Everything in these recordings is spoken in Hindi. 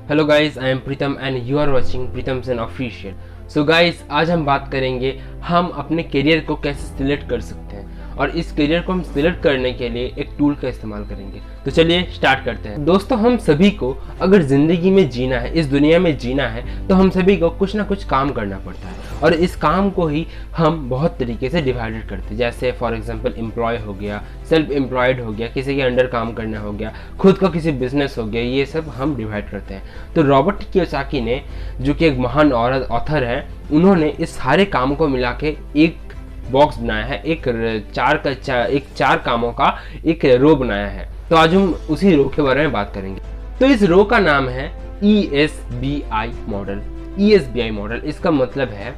Hello guys, I am Pritam and you are watching Pritam Sen official. So guys, आज हम बात करेंगे हम अपने करियर को कैसे सिलेक्ट कर सकते हैं और इस करियर को हम सिलेक्ट करने के लिए एक टूल का इस्तेमाल करेंगे। तो चलिए स्टार्ट करते हैं। दोस्तों, हम सभी को अगर ज़िंदगी में जीना है, इस दुनिया में जीना है, तो हम सभी को कुछ ना कुछ काम करना पड़ता है और इस काम को ही हम बहुत तरीके से डिवाइडेड करते हैं। जैसे फॉर एग्जांपल एम्प्लॉय हो गया, सेल्फ एम्प्लॉयड हो गया, किसी के अंडर काम करना हो गया, खुद का किसी बिजनेस हो गया, ये सब हम डिवाइड करते हैं। तो रॉबर्ट कियोसाकी ने, जो कि एक महान ऑथर है, उन्होंने इस सारे काम को मिला के एक बॉक्स बनाया है, एक चार कामों का एक रो बनाया है। तो आज हम उसी रो के बारे में बात करेंगे। तो इस रो का नाम है ESBI मॉडल। ESBI मॉडल, इसका मतलब है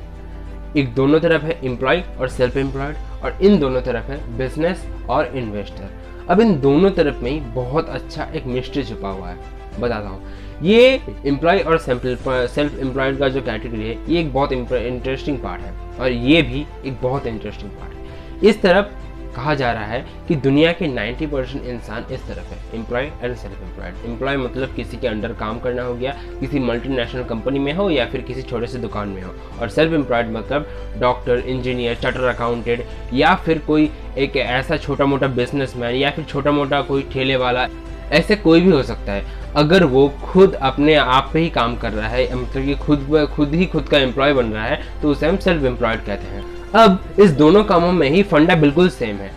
एक दोनों तरफ है एम्प्लॉय और सेल्फ एम्प्लॉयड और इन दोनों तरफ है बिजनेस और इन्वेस्टर। अब इन दोनों तरफ में ही बहुत अच्छा एक मिस्ट्री छुपा हुआ है, बताता हूँ। ये एम्प्लॉय और सेल्फ एम्प्लॉयड का जो कैटेगरी है, ये एक बहुत इंटरेस्टिंग पार्ट है और ये भी एक बहुत इंटरेस्टिंग पार्ट है। इस तरफ कहा जा रहा है कि दुनिया के 90% इंसान इस तरफ है, employ and self employed. Employ मतलब किसी के अंडर काम करना हो गया, किसी मल्टीनेशनल कंपनी में हो या फिर किसी छोटे से दुकान में हो। और सेल्फ एम्प्लॉयड मतलब डॉक्टर, इंजीनियर, चार्टर अकाउंटेंट या फिर कोई एक ऐसा छोटा मोटा बिजनेसमैन या फिर छोटा मोटा कोई ठेले वाला, ऐसे कोई भी हो सकता है। अगर वो खुद अपने आप पे ही काम कर रहा है, मतलब कि खुद का एम्प्लॉय बन रहा है, तो उसे हम सेल्फ एम्प्लॉयड कहते हैं। अब इस दोनों कामों में ही फंडा बिल्कुल सेम है,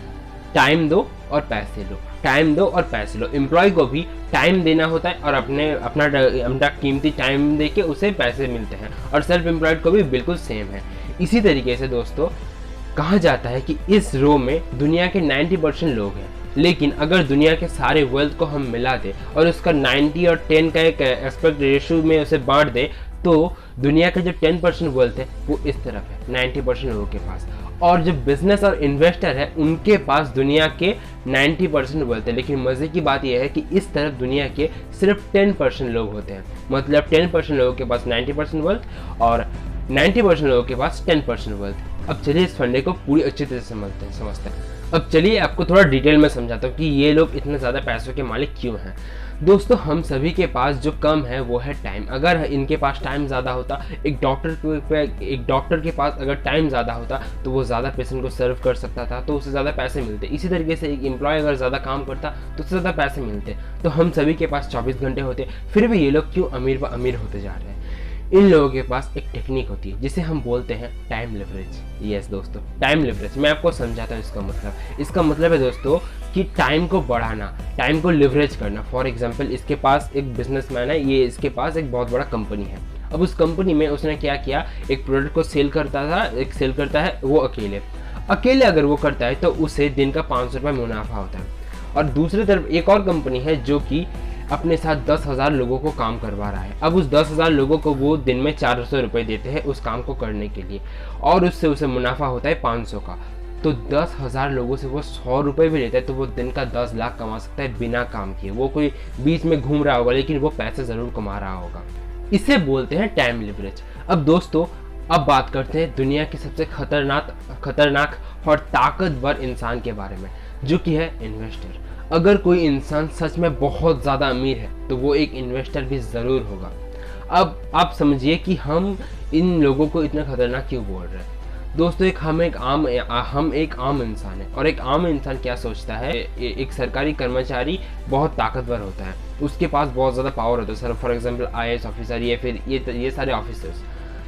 टाइम दो और पैसे लो, टाइम दो और पैसे लो। एम्प्लॉय को भी टाइम देना होता है और अपना कीमती टाइम दे के उसे पैसे मिलते हैं, और सेल्फ एम्प्लॉयड को भी बिल्कुल सेम है। इसी तरीके से दोस्तों कहा जाता है कि इस रो में दुनिया के 90% लोग हैं, लेकिन अगर दुनिया के सारे वेल्थ को हम मिला दें और उसका 90 और 10 का एक एस्पेक्ट रेशियो में उसे बांट दें, तो दुनिया का जो 10% वेल्थ है वो इस तरफ है 90% लोगों के पास, और जो बिजनेस और इन्वेस्टर है उनके पास दुनिया के 90% वेल्थ है। लेकिन मज़े की बात यह है कि इस तरफ दुनिया के सिर्फ 10% लोग होते हैं, मतलब 10% लोगों के पास 90% वेल्थ और 90% लोगों के पास 10% वेल्थ। अब चलिए इस फंडे को पूरी अच्छी तरह से समझते हैं। अब चलिए आपको थोड़ा डिटेल में समझाता हूँ कि ये लोग इतने ज़्यादा पैसों के मालिक क्यों हैं। दोस्तों, हम सभी के पास जो कम है वो है टाइम। अगर इनके पास टाइम ज़्यादा होता, एक डॉक्टर के पास अगर टाइम ज़्यादा होता तो वो ज़्यादा पेशेंट को सर्व कर सकता था, तो उसे ज़्यादा पैसे मिलते। इसी तरीके से एक एम्प्लॉय अगर ज़्यादा काम करता तो उससे ज़्यादा पैसे मिलते। तो हम सभी के पास 24 घंटे होते, फिर भी ये लोग क्यों अमीर व अमीर होते जा रहे हैं। इन लोगों के पास एक टेक्निक होती है जिसे हम बोलते हैं टाइम लिवरेज। यस दोस्तों, टाइम लिवरेज। मैं आपको समझाता हूँ इसका मतलब है दोस्तों कि टाइम को बढ़ाना, टाइम को लिवरेज करना। फॉर एग्जांपल, इसके पास एक बिजनेसमैन है, ये इसके पास एक बहुत बड़ा कंपनी है। अब उस कंपनी में उसने क्या किया, एक प्रोडक्ट को सेल करता है वो अकेले अगर वो करता है तो उसे दिन का 500 रुपये मुनाफा होता है। और दूसरी तरफ एक और कंपनी है जो कि अपने साथ 10,000 लोगों को काम करवा रहा है। अब उस 10,000 लोगों को वो दिन में 400 रुपये देते हैं उस काम को करने के लिए, और उससे उसे मुनाफा होता है 500 का। तो 10,000 लोगों से वो 100 रुपये भी लेता है तो वो दिन का 10 लाख कमा सकता है बिना काम किए। वो कोई बीच में घूम रहा होगा लेकिन वो पैसे ज़रूर कमा रहा होगा। इसे बोलते हैं टाइम लिवरेज। अब दोस्तों, अब बात करते हैं दुनिया के सबसे खतरनाक और ताकतवर इंसान के बारे में, जो कि है इन्वेस्टर। अगर कोई इंसान सच में बहुत ज़्यादा अमीर है तो वो एक इन्वेस्टर भी ज़रूर होगा। अब आप समझिए कि हम इन लोगों को इतना खतरनाक क्यों बोल रहे हैं। दोस्तों, हम एक आम इंसान है, और एक आम इंसान क्या सोचता है, एक सरकारी कर्मचारी बहुत ताकतवर होता है, उसके पास बहुत ज़्यादा पावर होता है, sir for example IAS officer या फिर ये सारे ऑफिसर्स।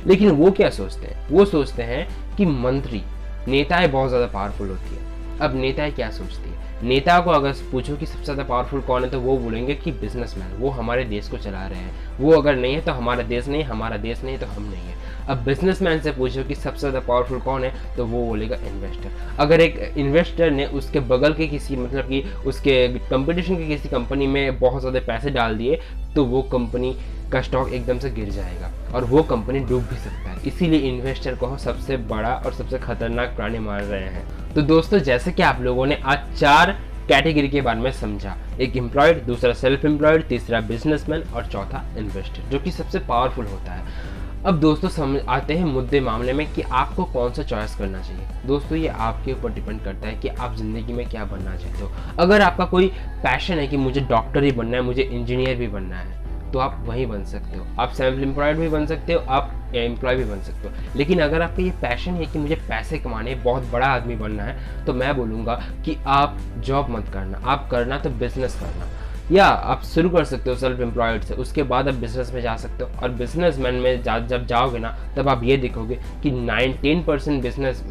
लेकिन वो क्या सोचते हैं, वो सोचते हैं कि मंत्री, नेताएं बहुत ज़्यादा पावरफुल होती है। अब नेताएं क्या सोचती है, नेता को अगर पूछो कि सबसे ज़्यादा पावरफुल कौन है तो वो बोलेंगे कि बिजनेसमैन, वो हमारे देश को चला रहे हैं, वो अगर नहीं है तो हमारा देश नहीं, हमारा देश नहीं तो हम नहीं है। अब बिजनेसमैन से पूछो कि सबसे ज़्यादा पावरफुल कौन है तो वो बोलेगा इन्वेस्टर। अगर एक इन्वेस्टर ने उसके बगल के किसी, मतलब कि उसके कंपटीशन की किसी कंपनी में बहुत ज़्यादा पैसे डाल दिए तो वो कंपनी का स्टॉक एकदम से गिर जाएगा और वो कंपनी डूब भी सकता है। इसीलिए इन्वेस्टर को सबसे बड़ा और सबसे खतरनाक प्राणी मान रहे हैं। तो दोस्तों, जैसे कि आप लोगों ने आज 4 कैटेगरी के बारे में समझा, एक एम्प्लॉयड, दूसरा सेल्फ एम्प्लॉयड, तीसरा बिजनेसमैन और चौथा इन्वेस्टर, जो कि सबसे पावरफुल होता है। अब दोस्तों समझ आते हैं मुद्दे मामले में कि आपको कौन सा चॉइस करना चाहिए। दोस्तों, ये आपके ऊपर डिपेंड करता है कि आप ज़िंदगी में क्या बनना चाहते हो। अगर आपका कोई पैशन है कि मुझे डॉक्टर ही बनना है, मुझे इंजीनियर भी बनना है, तो आप वहीं बन सकते हो। आप सेल्फ एम्प्लॉयड भी बन सकते हो, आप एम्प्लॉय भी बन सकते हो। लेकिन अगर आपका ये पैशन है कि मुझे पैसे कमाने, बहुत बड़ा आदमी बनना है, तो मैं बोलूँगा कि आप जॉब मत करना, आप करना तो बिजनेस करना। या आप शुरू कर सकते हो सेल्फ एम्प्लॉयड से, उसके बाद आप बिजनेस में जा सकते हो। और बिजनेसमैन में जब जाओगे ना, तब आप ये देखोगे कि 10% बिजनेस,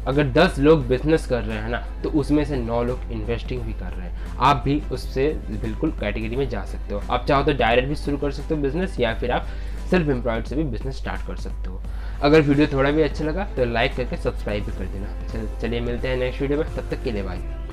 अगर 10 लोग बिजनेस कर रहे हैं ना, तो उसमें से 9 लोग इन्वेस्टिंग भी कर रहे हैं। आप भी उससे बिल्कुल कैटेगरी में जा सकते हो। आप चाहो तो डायरेक्ट भी शुरू कर सकते हो बिजनेस, या फिर आप सेल्फ एम्प्लॉयड से भी बिजनेस स्टार्ट कर सकते हो। अगर वीडियो थोड़ा भी अच्छा लगा तो लाइक करके सब्सक्राइब भी कर देना। चलिए मिलते हैं नेक्स्ट वीडियो में, तब तक के लिए बाय।